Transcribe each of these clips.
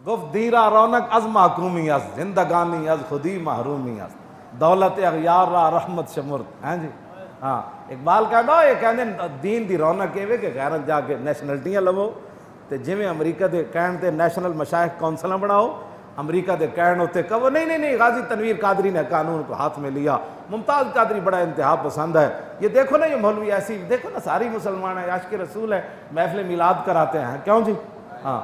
گفت دیرا رونق از محکومی است، زندگانی از خودی محرومی است، دولت اغیار را رحمت شمرد. ہاں جی ہاں اقبال کہنا یہ کہنے دین دی رونق یہ کہ غیرت جا کے نیشنلٹیاں لو تے جویں امریکہ دے کہن تے نیشنل مشائخ کونسلاں بناؤ، امریکہ دے کہن ہوتے کہو نہیں غازی تنویر قادری نے قانون کو ہاتھ میں لیا، ممتاز قادری بڑا انتہا پسند ہے، یہ دیکھو نا یہ مولوی ایسی، دیکھو نا ساری مسلمان ہیں، عاشق رسول ہے، محفل میلاد کراتے ہیں، کیوں جی ہاں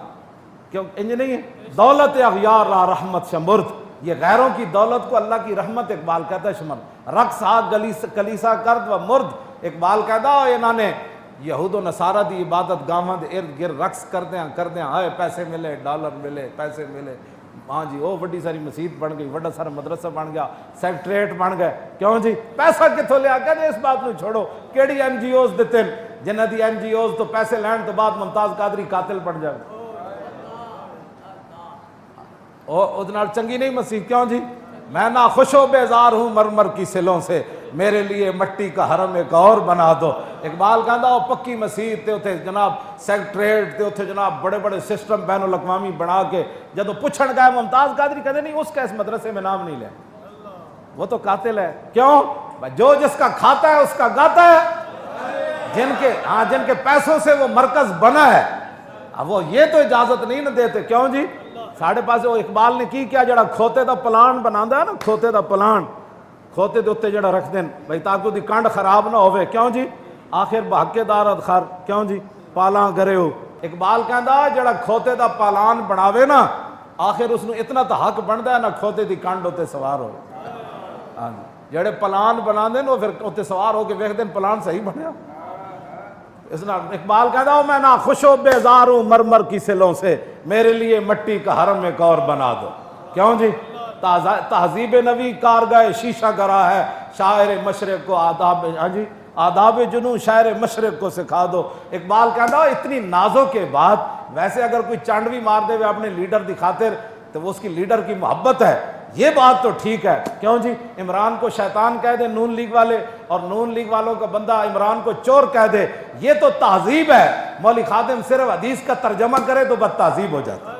کیوں انج نہیں ہے؟ دولت اغیار را رحمت شمرد، یہ غیروں کی دولت کو اللہ کی رحمت اقبال کہتا ہے شمر، رقص آگ کلیسا کرد و مرد، اقبال کہتا ہے انہوں نے یہود و نصارہ دی عبادت گاواں دے ارد گرد رقص کردے ہیں ہائے پیسے ملے، ڈالر ملے، پیسے ملے، ہاں جی وہ بڑی ساری مسجد بن گئی، بڑا سارا مدرسہ بن گیا، سیکٹریٹ بن گئے، کیوں جی پیسہ کتوں لیا؟ کہتے اس بات میں چھوڑو کیڑی این جی اوز دیتے ہیں، جنہ دی این جی اوز تو پیسے لین تو بعد ممتاز قادری قاتل بن جائے، ادھر چنگی نہیں مسجد، کیوں جی میں نہ خوش و بیزار ہوں مرمر کی سلوں سے، میرے لیے مٹی کا حرم ایک اور بنا دو. اقبال کہندا وہ پکی مسجد تے اتھے جناب سیکٹریٹ تے اتھے جناب بڑے بڑے سسٹم بین الاقوامی بنا کے جدو پوچھن گئے ممتاز قادری کہتے نہیں اس کا اس مدرسے میں نام نہیں لے، وہ تو قاتل ہے. کیوں؟ جو جس کا کھاتا ہے اس کا گاتا ہے، جن کے پیسوں سے وہ مرکز بنا ہے اب وہ یہ تو اجازت نہیں نہ دیتے. کیوں جی ساڑھے پاس وہ اقبال نے کی کیا جڑا کھوتے دا پلان بنا ہے نا، کھوتے دا پلان کھوتے دے اتنے جڑا رکھ دیں بھائی تاکہ دی کانڈ خراب نہ ہوئے. کیوں جی آخر بھاکے دارت خر، کیوں جی پالاں کرے ہو. اقبال کہندا جڑا کھوتے دا پالان بناوے نا آخر اس نے اتنا تو حق بندا ہے نا کھوتے دی کانڈ ہوتے سوار ہو. جڑے پلان بنا دیں وہ پھر اتنے سوار ہو کے ویکھ دیں پلان صحیح بنیا. اس نے اقبال کہتا ہوں میں نہ خوش و بیزار ہوں مرمر کی سلوں سے، میرے لیے مٹی کا حرم ایک اور بنا دو. کیوں جی تہذیب نبی کارگاہ شیشہ گرا ہے، شاعر مشرق کو آداب، ہاں جی آداب جنوں شاعر مشرق کو سکھا دو. اقبال کہتا اتنی نازوں کے بعد ویسے اگر کوئی چانڈ بھی مار دے ہوئے اپنے لیڈر دی خاطر تو وہ اس کی لیڈر کی محبت ہے، یہ بات تو ٹھیک ہے. کیوں جی عمران کو شیطان کہہ دے نون لیگ والے، اور نون لیگ والوں کا بندہ عمران کو چور کہہ دے، یہ تو تہذیب ہے. مولوی خادم صرف حدیث کا ترجمہ کرے تو بد تہذیب ہو جاتا.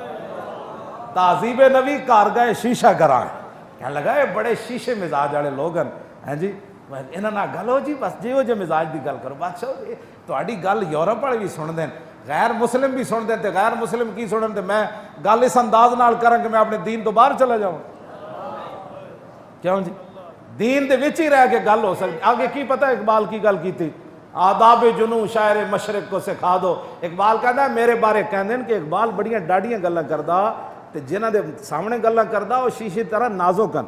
تہذیب نبی کارگاہ شیشہ گراں، کہنے لگا یہ بڑے شیشے مزاج والے لوگ ہیں جی انہاں نال گل ہو جی بس جیو جے مزاج دی گل کرو. بادشاہ تہاڈی گل یورپ والے بھی سن دین، غیر مسلم بھی سن دین، تے غیر مسلم کی سنن تے میں گل اس انداز نال کراں کہ میں اپنے دین تو باہر چلا جاؤں. کیوں جی دین دے وچ ہی رہ کے گل ہو سکتی. آگے کی پتہ اقبال کی گل کی تھی، آداب جنوں شاعر مشرق کو سکھا دو. اقبال کہتا ہے میرے بارے کہندے کہ اقبال بڑیاں ڈاڈیاں گلاں کردا تے جنہاں دے سامنے گلاں کردا وہ شیشے طرح نازک ہن،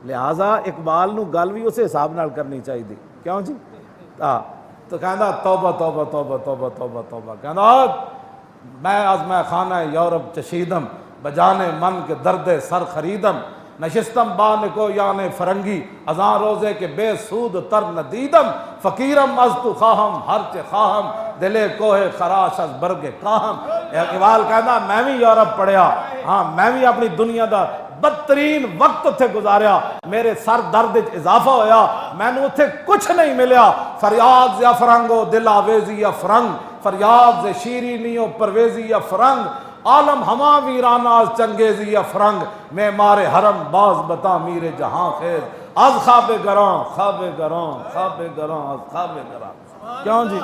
لہٰذا اقبال نو گل بھی اسے حساب نال کرنی چاہیے. کیوں جی تو کہندا توبہ توبہ توبہ توبہ توبہ توبہ، کہندا میں از میں خانہ یورپ چشیدم بجانے من کے درد سر خریدم، نشستم بان کو یعنی فرنگی ازاں روزے کے بے سود تر ندیدم، فقیرم از تو خواہم ہرچے خواہم دلے کوہ خراش از برگ کاہم. اقبال کہنا میں بھی یورپ پڑھیا، ہاں میں بھی اپنی دنیا دا بدترین وقت اتھے گزاریا، میرے سر درد اضافہ ہویا، میں نے اتھے کچھ نہیں ملیا. فریاد یا فرنگو دل آویزی یا فرنگ، فریاد سے شیرینی و پرویزی یا فرنگ، عالم ہما ویرانہ از چنگیزی یا فرنگ، میں مارے حرم باز بتا میر جہاں خیز، از خواب گراں خواب گراں خواب گراں از خواب گراں. کیوں جی